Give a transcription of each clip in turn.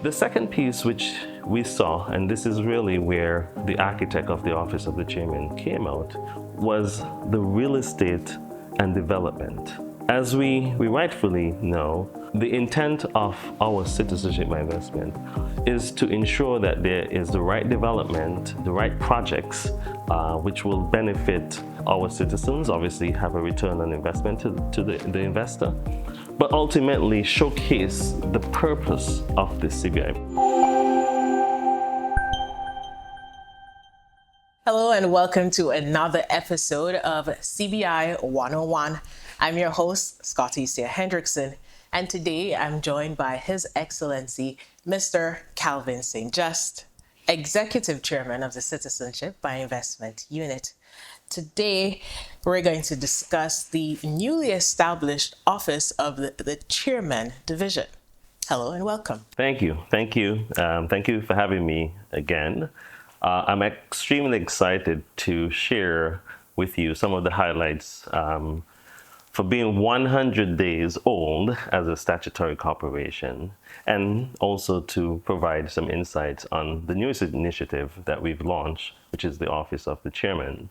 The second piece which we saw, and this is really where the architect of the Office of the Chairman came out, was the real estate and development. As we rightfully know, the intent of our citizenship by investment is to ensure that there is the right development, the right projects, which will benefit our citizens, obviously have a return on investment to the investor, but ultimately showcase the purpose of the CBI. Hello and welcome to another episode of CBI 101. I'm your host, Scoticia Hendrickson, and today I'm joined by His Excellency, Mr. Calvin St. Juste, Executive Chairman of the Citizenship by Investment Unit. Today, we're going to discuss the newly established Office of the Chairman Division. Hello and welcome. Thank you. Thank you. Thank you for having me again. I'm extremely excited to share with you some of the highlights for being 100 days old as a statutory corporation, and also to provide some insights on the newest initiative that we've launched, which is the Office of the Chairman,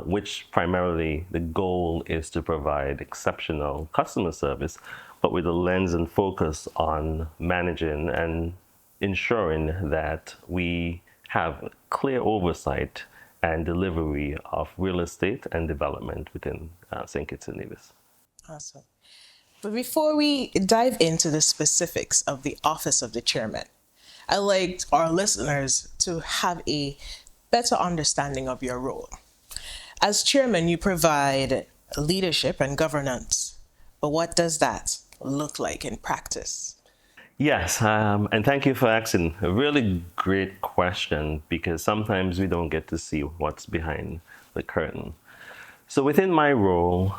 which primarily the goal is to provide exceptional customer service, but with a lens and focus on managing and ensuring that we have clear oversight and delivery of real estate and development within St. Kitts and Nevis. Awesome. But before we dive into the specifics of the Office of the Chairman, I'd like our listeners to have a better understanding of your role. As chairman, you provide leadership and governance, but what does that look like in practice? Yes, and thank you for asking a really great question, because sometimes we don't get to see what's behind the curtain. So within my role,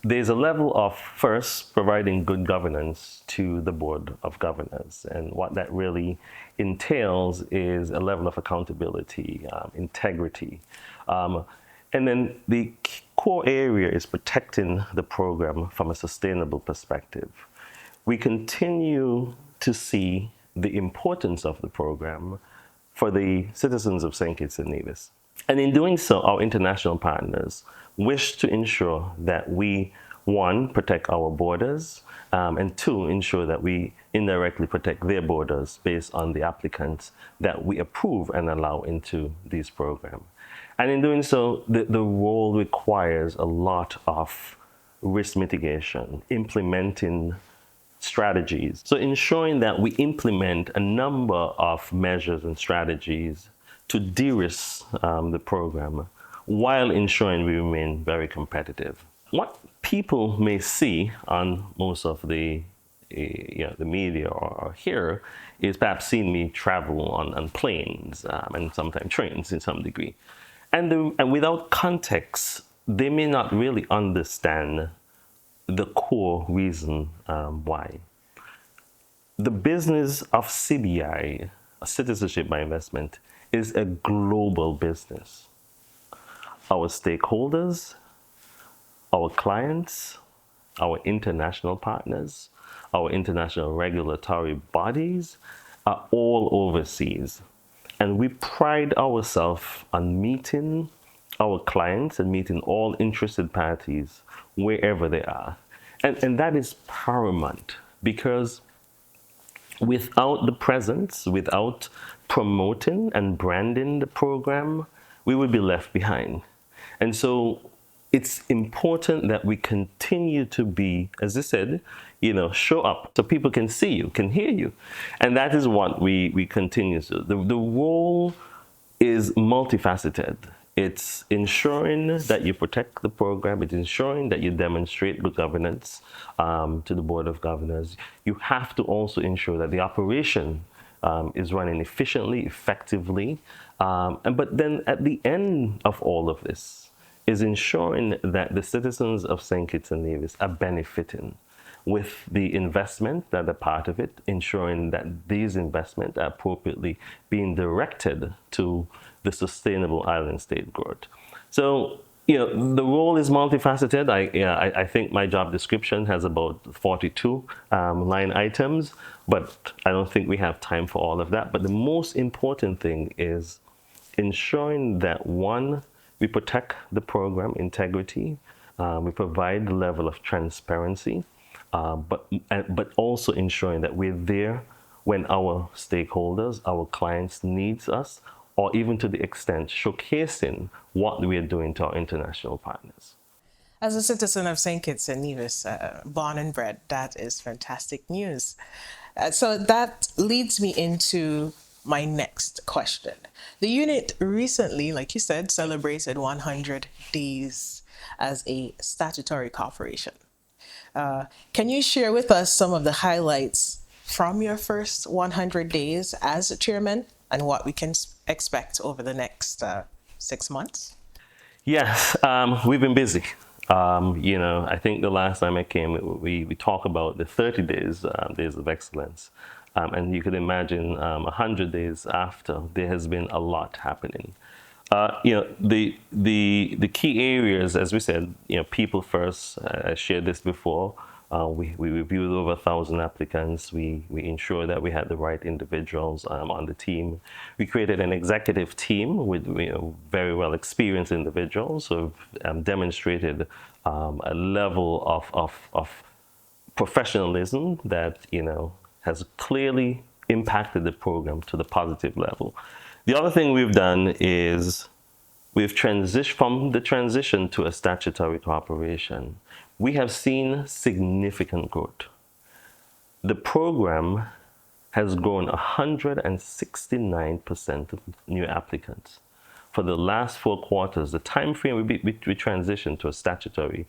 there's a level of first providing good governance to the Board of Governors. And what that really entails is a level of accountability, integrity. And then the core area is protecting the program from a sustainable perspective. We continue to see the importance of the program for the citizens of St. Kitts and Nevis. And in doing so, our international partners wish to ensure that we, one, protect our borders, and two, ensure that we indirectly protect their borders based on the applicants that we approve and allow into these programs. And in doing so, the role requires a lot of risk mitigation, implementing strategies. So ensuring that we implement a number of measures and strategies to de-risk the program while ensuring we remain very competitive. What people may see on most of the media or here is perhaps seeing me travel on planes and sometimes trains in some degree. And without context, they may not really understand the core reason why. The business of CBI, Citizenship by Investment, is a global business. Our stakeholders, our clients, our international partners, our international regulatory bodies are all overseas. And we pride ourselves on meeting our clients and meeting all interested parties wherever they are. And that is paramount, because without the presence, without promoting and branding the program, we would be left behind. And so it's important that we continue to be, as I said, show up so people can see you, can hear you. And that is what we continue to do. The role is multifaceted. It's ensuring that you protect the program. It's ensuring that you demonstrate good governance to the Board of Governors. You have to also ensure that the operation is running efficiently, effectively. But then at the end of all of this is ensuring that the citizens of St. Kitts and Nevis are benefiting with the investment that are part of it, ensuring that these investments are appropriately being directed to the sustainable island state growth. So The role is multifaceted. I think my job description has about 42 line items, but I don't think we have time for all of that. But the most important thing is ensuring that one, we protect the program integrity, we provide the level of transparency, but also ensuring that we're there when our stakeholders, our clients needs us, or even to the extent showcasing what we are doing to our international partners. As a citizen of St. Kitts and Nevis, born and bred, that is fantastic news. So that leads me into my next question. The unit recently, like you said, celebrated 100 days as a statutory corporation. Can you share with us some of the highlights from your first 100 days as a chairman and what we can expect over the next 6 months? Yes, we've been busy. I think the last time I came, we talked about the 30 days, days of excellence. And you could imagine 100 days after, there has been a lot happening. The key areas, as we said, people first. I shared this before. We reviewed over 1,000 applicants. We ensured that we had the right individuals on the team. We created an executive team with very well experienced individuals who have demonstrated a level of professionalism that has clearly impacted the program to the positive level. The other thing we've done is we've transition to a statutory corporation. We have seen significant growth. The program has grown 169% of new applicants. For the last 4 quarters, the time frame we transitioned to a statutory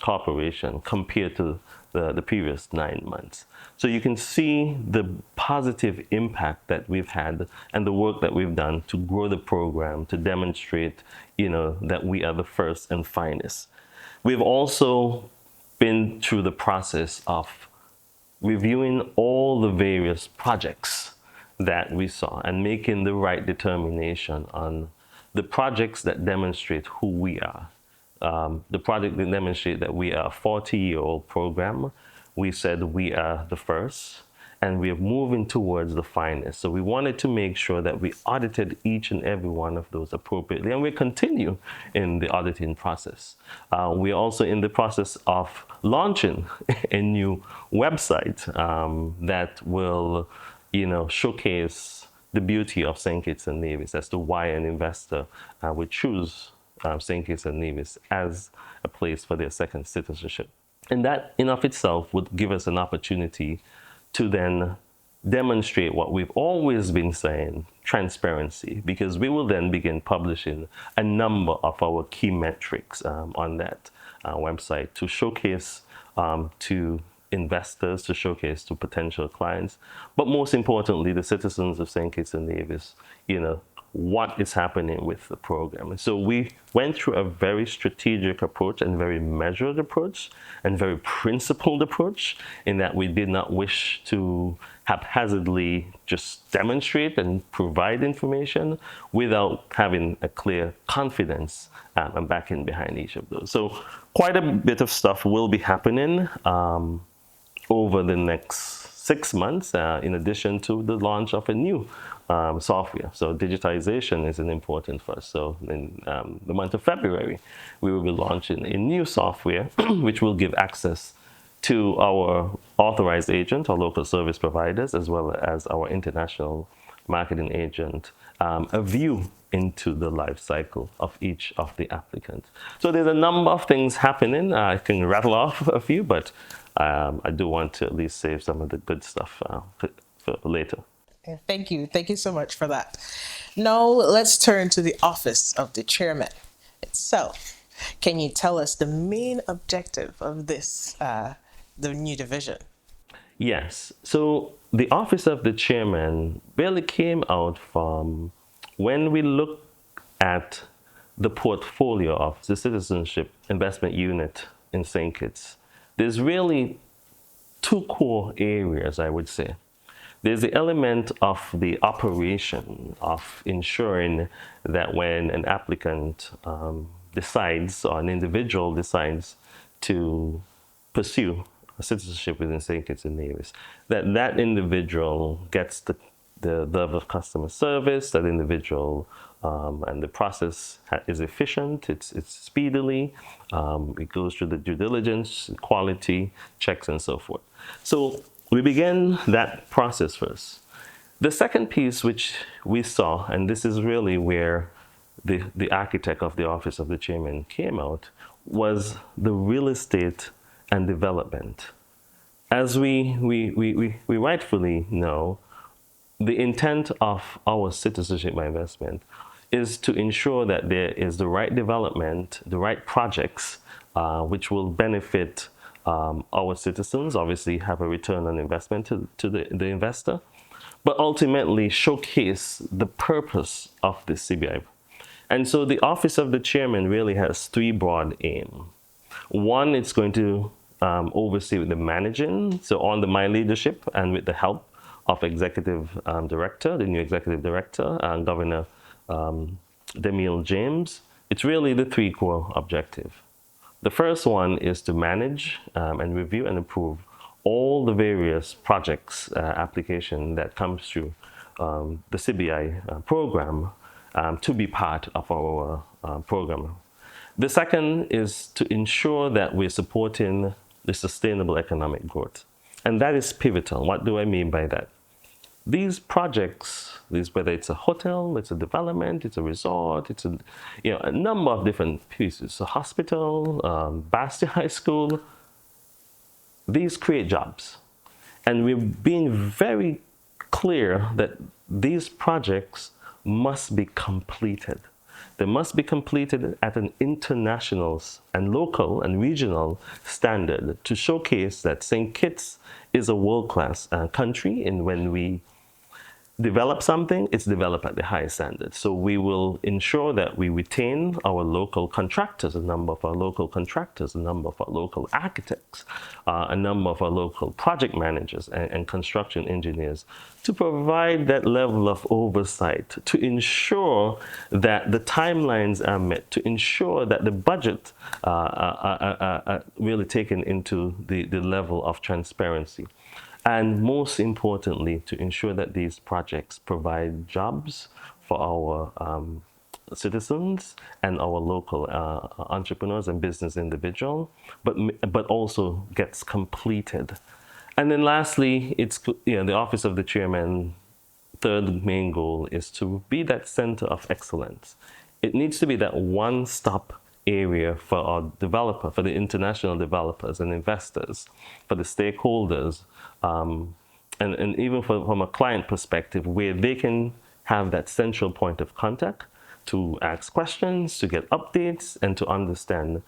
corporation compared to the previous 9 months. So you can see the positive impact that we've had and the work that we've done to grow the program, to demonstrate, that we are the first and finest. We've also been through the process of reviewing all the various projects that we saw and making the right determination on the projects that demonstrate who we are. The project that demonstrate that we are a 40-year-old program. We said we are the first, and we are moving towards the finest. So we wanted to make sure that we audited each and every one of those appropriately, and we continue in the auditing process. We're also in the process of launching a new website that will, showcase the beauty of St. Kitts and Nevis as to why an investor would choose St. Kitts and Nevis as a place for their second citizenship. And that in of itself would give us an opportunity to then demonstrate what we've always been saying, transparency, because we will then begin publishing a number of our key metrics on that website to showcase to investors, to showcase to potential clients, but most importantly, the citizens of St. Kitts and Nevis, what is happening with the program. And so we went through a very strategic approach and very measured approach and very principled approach in that we did not wish to haphazardly just demonstrate and provide information without having a clear confidence and backing behind each of those. So quite a bit of stuff will be happening over the next 6 months, in addition to the launch of a new software. So digitization is an important for us. So in the month of February, we will be launching a new software which will give access to our authorized agent, our local service providers, as well as our international marketing agent, a view into the life cycle of each of the applicants. So there's a number of things happening. I can rattle off a few, but I do want to at least save some of the good stuff for later. Thank you. Thank you so much for that. Now let's turn to the office of the chairman itself. Can you tell us the main objective of this, the new division? Yes. So the office of the chairman really came out from when we look at the portfolio of the Citizenship Investment Unit in St. Kitts. There's really two core areas, I would say. There's the element of the operation of ensuring that when an applicant decides, or an individual decides to pursue a citizenship within St. Kitts and Nevis, that individual gets the level of customer service, that individual, and the process is efficient, it's speedily, it goes through the due diligence, quality checks, and so forth. So we begin that process first. The second piece which we saw, and this is really where the architect of the office of the chairman came out, was the real estate and development. As we rightfully know, the intent of our citizenship by investment is to ensure that there is the right development, the right projects, which will benefit our citizens, obviously have a return on investment to the investor, but ultimately showcase the purpose of the CBI. And so the office of the chairman really has three broad aims. One, it's going to oversee the managing, so under my leadership and with the help of executive director, the new executive director, Governor Demille James. It's really the three core objectives. The first one is to manage and review and approve all the various projects application that comes through the CBI program to be part of our program. The second is to ensure that we're supporting the sustainable economic growth. And that is pivotal. What do I mean by that? These projects, whether it's a hotel, it's a development, it's a resort, it's a number of different pieces, a hospital, Bastia High School, these create jobs. And we're being very clear that these projects must be completed. They must be completed at an international and local and regional standard to showcase that St. Kitts is a world-class country, and when we develop something, it's developed at the highest standard. So we will ensure that we retain our local contractors, a number of our local contractors, a number of our local architects, a number of our local project managers and construction engineers to provide that level of oversight, to ensure that the timelines are met, to ensure that the budget are really taken into the level of transparency. And most importantly, to ensure that these projects provide jobs for our citizens and our local entrepreneurs and business individuals, but also gets completed. And then lastly, it's the office of the chairman. Third main goal is to be that center of excellence. It needs to be that one-stop area for our developer, for the international developers and investors, for the stakeholders, and even from a client perspective, where they can have that central point of contact to ask questions, to get updates, and to understand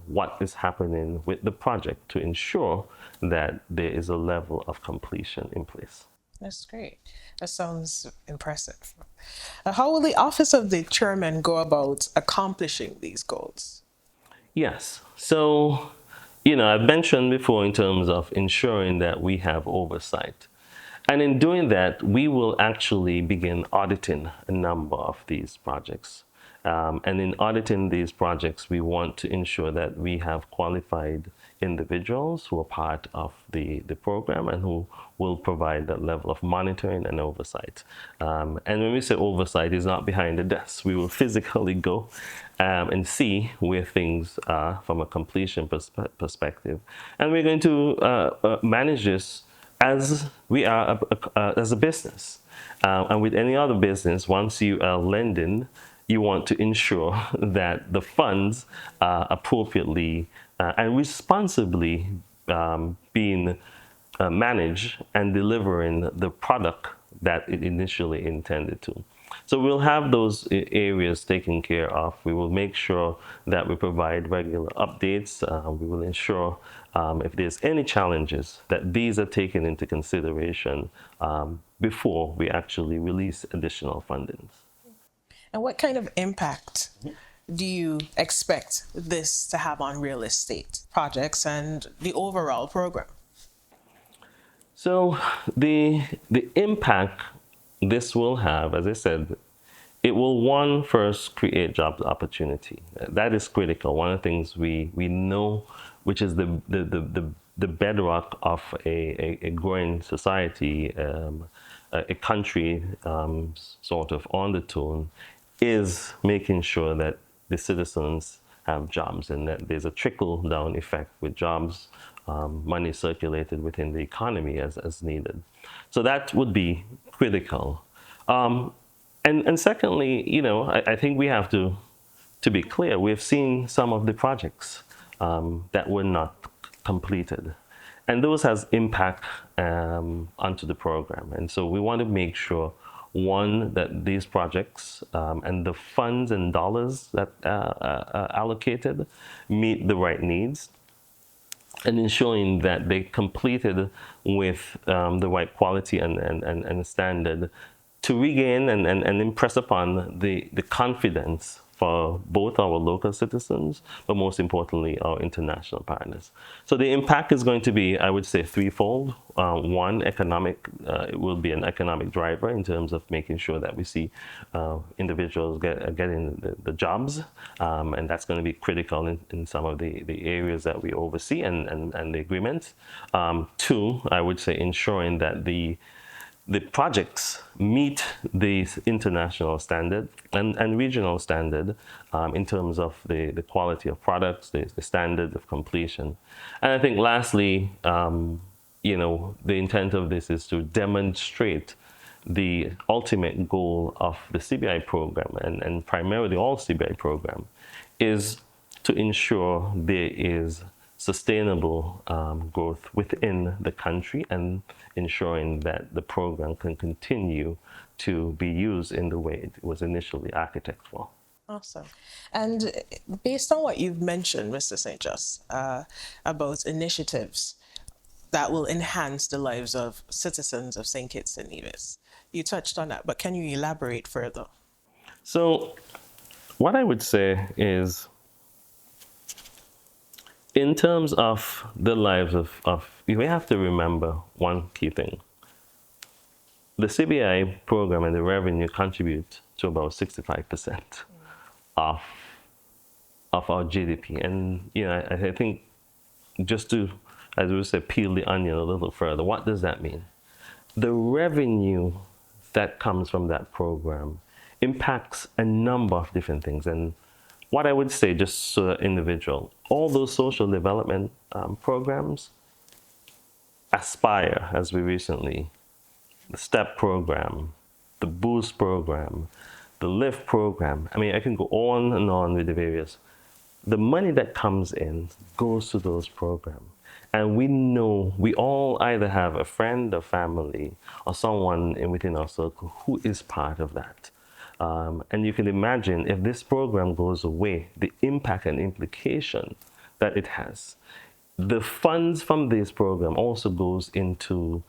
what is happening with the project to ensure that there is a level of completion in place. That's great. That sounds impressive. How will the office of the chairman go about accomplishing these goals? Yes. So, I've mentioned before in terms of ensuring that we have oversight. And in doing that, we will actually begin auditing a number of these projects. And in auditing these projects, we want to ensure that we have qualified individuals who are part of the program and who will provide that level of monitoring and oversight. And when we say oversight, it's not behind the desk. We will physically go and see where things are from a completion perspective. And we're going to manage this as we are as a business. And with any other business, once you are lending, you want to ensure that the funds are appropriately and responsibly being managed and delivering the product that it initially intended to. So we'll have those areas taken care of. We will make sure that we provide regular updates. We will ensure if there's any challenges that these are taken into consideration before we actually release additional fundings. And what kind of impact do you expect this to have on real estate projects and the overall program? So the impact this will have, as I said, it will, one, first create job opportunity. That is critical. One of the things we know, which is the bedrock of a growing society, a country sort of on the tone, is making sure that the citizens have jobs and that there's a trickle down effect with jobs, money circulated within the economy as needed. So that would be critical. Um, and secondly, I think we have to be clear. We've seen some of the projects that were not completed, and those has impact onto the program. And so we want to make sure, one, that these projects and the funds and dollars that are allocated meet the right needs, and ensuring that they completed with the right quality and standard to regain and impress upon the confidence for both our local citizens, but most importantly, our international partners. So the impact is going to be, I would say, threefold. One, economic. It will be an economic driver in terms of making sure that we see individuals getting the jobs, and that's going to be critical in some of the areas that we oversee and the agreements. Two, I would say, ensuring that the projects meet the international standard and regional standard in terms of the quality of products, the standard of completion. And I think lastly, the intent of this is to demonstrate the ultimate goal of the CBI program, and primarily all CBI program, is to ensure there is sustainable growth within the country, and ensuring that the program can continue to be used in the way it was initially architected for. Awesome. And based on what you've mentioned, Mr. St. Just, about initiatives that will enhance the lives of citizens of St. Kitts and Nevis, you touched on that, but can you elaborate further? So what I would say is, in terms of the lives of we have to remember one key thing. The CBI program and the revenue contribute to about 65% of our GDP. And I think, just to, as we say, peel the onion a little further, what does that mean? The revenue that comes from that program impacts a number of different things. And what I would say, just so individual, all those social development programs, Aspire, as we recently, the STEP program, the Boost program, the LIFT program. I mean, I can go on and on with the various. The money that comes in goes to those programs. And we know we all either have a friend or family or someone within our circle who is part of that. And you can imagine, if this program goes away, the impact and implication that it has. The funds from this program also goes into,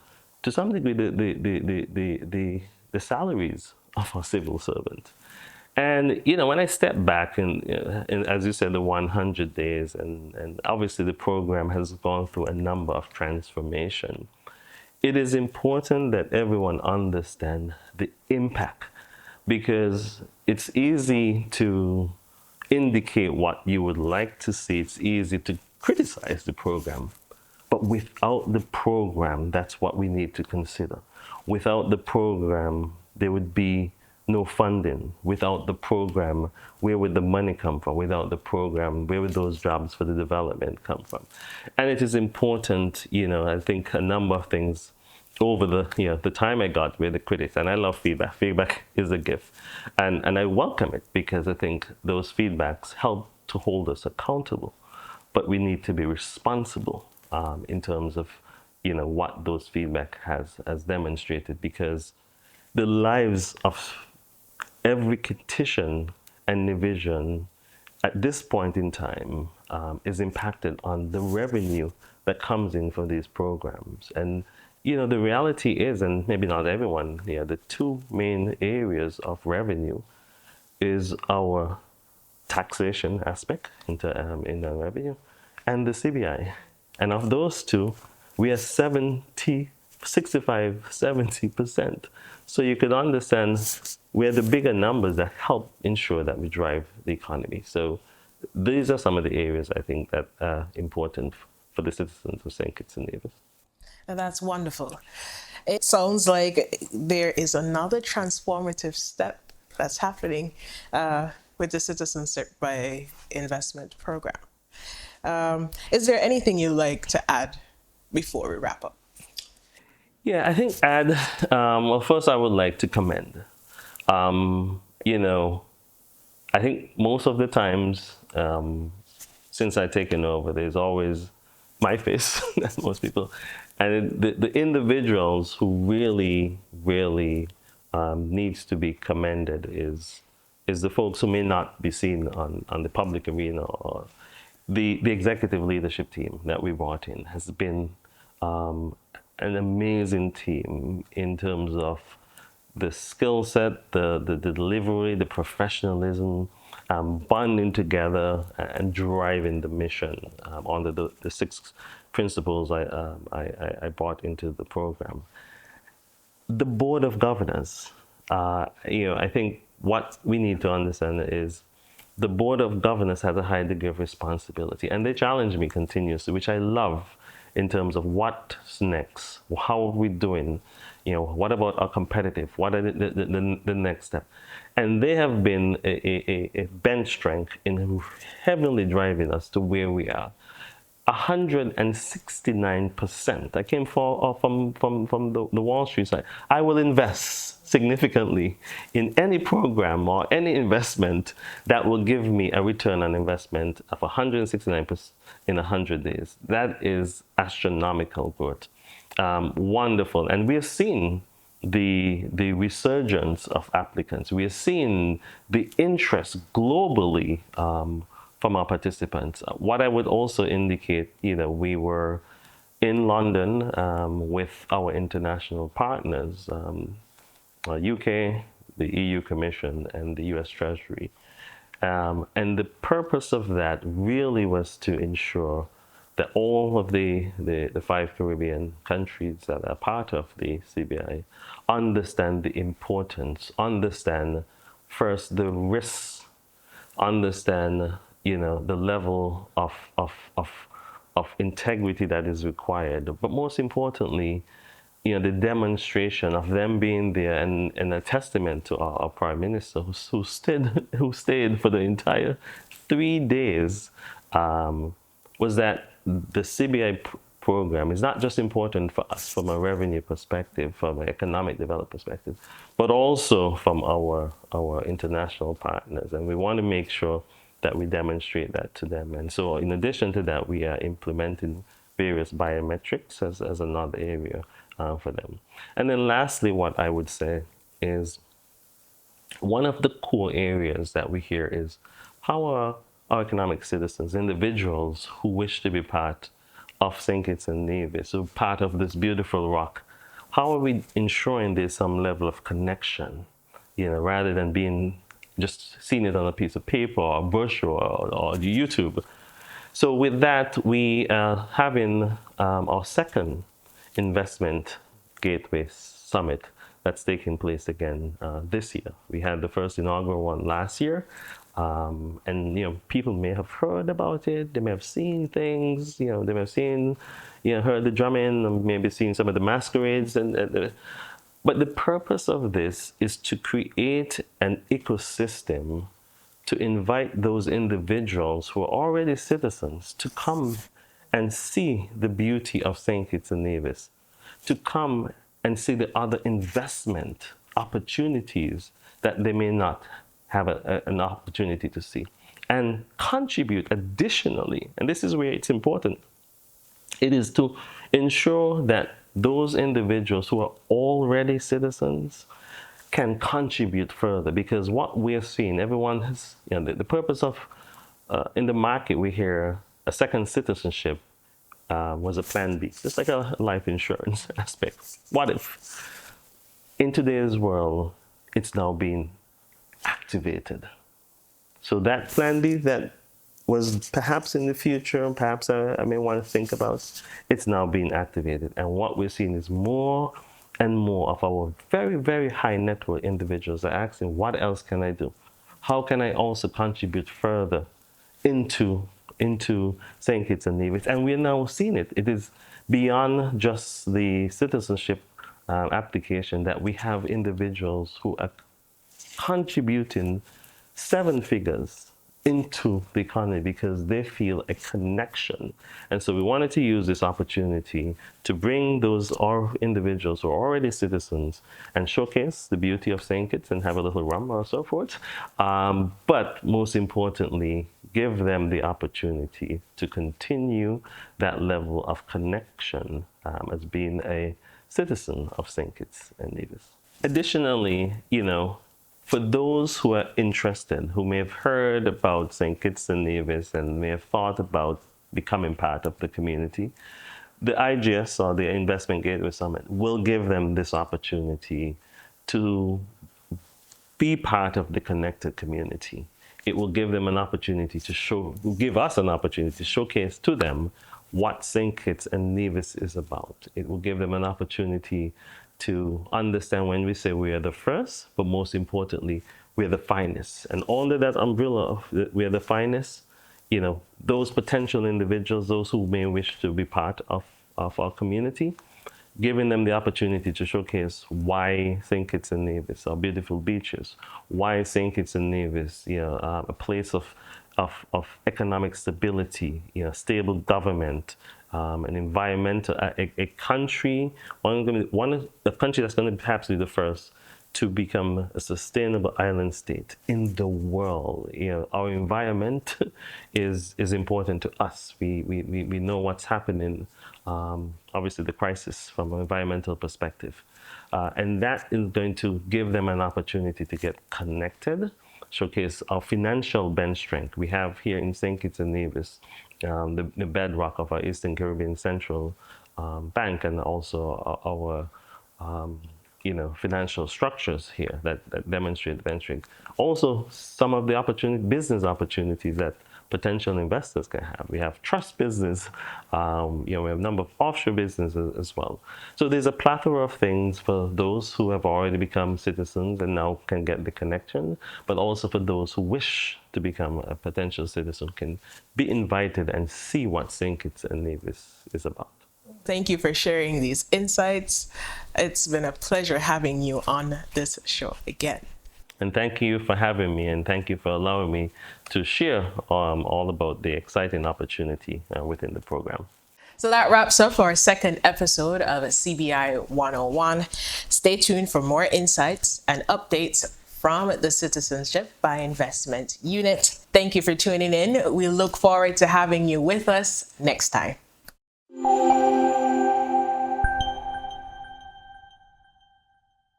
to some degree, the salaries of our civil servants. And when I step back and as you said, the 100 days, and obviously the program has gone through a number of transformation, it is important that everyone understand the impact, because it's easy to indicate what you would like to see. It's easy to criticize the program, but without the program, that's what we need to consider. Without the program, there would be no funding. Without the program, where would the money come from? Without the program, where would those jobs for the development come from? And it is important, I think a number of things over the time I got with the critics, and I love feedback. Feedback is a gift, and I welcome it, because I think those feedbacks help to hold us accountable. But we need to be responsible in terms of what those feedback has demonstrated, because the lives of every Kittitian and Nevisian at this point in time is impacted on the revenue that comes in from these programs. And the reality is, and maybe not everyone here, the two main areas of revenue is our taxation aspect in the revenue, and the CBI. And of those two, we are 70% 65, 70%. So you could understand where the bigger numbers that help ensure that we drive the economy. So these are some of the areas I think that are important for the citizens of St. Kitts and Nevis. And that's wonderful. It sounds like there is another transformative step that's happening with the Citizenship by Investment program. Is there anything you'd like to add before we wrap up? Yeah, I think well, first I would like to commend. You know, I think most of the times since I've taken over, there's always my face, as most people, and the individuals who really needs to be commended is the folks who may not be seen on the public arena, or the executive leadership team that we brought in has been um, an amazing team in terms of the skill set, the delivery, the professionalism, bonding together and driving the mission under the six principles I brought into the program. The board of governors, I think what we need to understand is the board of governors has a high degree of responsibility, and they challenge me continuously, which I love, in terms of what's next, how are we doing, what about our competitive, what are the next step, and they have been a bench strength in heavily driving us to where we are. 169%. I came from the Wall Street side. I will invest significantly in any program or any investment that will give me a return on investment of 169% in 100 days. That is astronomical growth. Wonderful. And we are seeing the resurgence of applicants. We are seeing the interest globally from our participants. What I would also indicate, we were in London with our international partners, UK, the EU Commission, and the US Treasury. And the purpose of that really was to ensure that all of the five Caribbean countries that are part of the CBI understand the importance, understand first the risks, understand the level of integrity that is required, but most importantly, the demonstration of them being there, and a testament to our prime minister who stayed for the entire 3 days, was that the CBI program is not just important for us from a revenue perspective, from an economic development perspective, but also from our international partners. And we want to make sure that we demonstrate that to them. And so in addition to that, we are implementing various biometrics as another area for them. And then lastly, what I would say is one of the core areas that we hear is how are our economic citizens, individuals who wish to be part of St. Kitts and Nevis, so part of this beautiful rock, how are we ensuring there's some level of connection, rather than being just seeing it on a piece of paper or a brochure or YouTube. So with that, we are having our second investment gateway summit that's taking place again this year. We had the first inaugural one last year, and people may have heard about it. They may have seen things. They may have seen, heard the drumming, and maybe seen some of the masquerades. But the purpose of this is to create an ecosystem to invite those individuals who are already citizens to come and see the beauty of St. Kitts and Nevis, to come and see the other investment opportunities that they may not have an opportunity to see, and contribute additionally. And this is where it's important. It is to ensure that those individuals who are already citizens can contribute further, because what we're seeing, everyone has, the purpose of, in the market, we hear a second citizenship was a plan B, just like a life insurance aspect. What if, in today's world, it's now being activated? So that plan B that was perhaps in the future, perhaps I may want to think about, it's now being activated. And what we're seeing is more and more of our very, very high net worth individuals are asking, what else can I do? How can I also contribute further into St. Kitts and Nevis? And we're now seeing it. It is beyond just the citizenship application that we have individuals who are contributing seven figures into the economy because they feel a connection. And so we wanted to use this opportunity to bring those individuals who are already citizens and showcase the beauty of St. Kitts and have a little rum or so forth. But most importantly, give them the opportunity to continue that level of connection as being a citizen of St. Kitts and Nevis. Additionally, for those who are interested, who may have heard about St. Kitts and Nevis and may have thought about becoming part of the community, the IGS, or the Investment Gateway Summit, will give them this opportunity to be part of the connected community. It will give them an opportunity to give us an opportunity to showcase to them what St. Kitts and Nevis is about. It will give them an opportunity to understand when we say we are the first, but most importantly, we're the finest. And under that umbrella of we are the finest, those potential individuals, those who may wish to be part of our community, giving them the opportunity to showcase why St. Kitts and Nevis, our beautiful beaches, why St. Kitts and Nevis, a place of economic stability, stable government, an environmental, a country, a country that's going to perhaps be the first to become a sustainable island state in the world. Our environment is important to us. We know what's happening. Obviously, the crisis from an environmental perspective, and that is going to give them an opportunity to get connected, showcase our financial bench strength. We have here in St. Kitts and Nevis the bedrock of our Eastern Caribbean Central Bank, and also our financial structures here that demonstrate bench strength. Also, some of the business opportunities that potential investors can have. We have trust business, we have a number of offshore businesses as well. So there's a plethora of things for those who have already become citizens and now can get the connection, but also for those who wish to become a potential citizen can be invited and see what St. Kitts and Nevis is about. Thank you for sharing these insights. It's been a pleasure having you on this show again. And thank you for having me, and thank you for allowing me to share all about the exciting opportunity within the program. So that wraps up our second episode of CBI 101. Stay tuned for more insights and updates from the Citizenship by Investment Unit. Thank you for tuning in. We look forward to having you with us next time.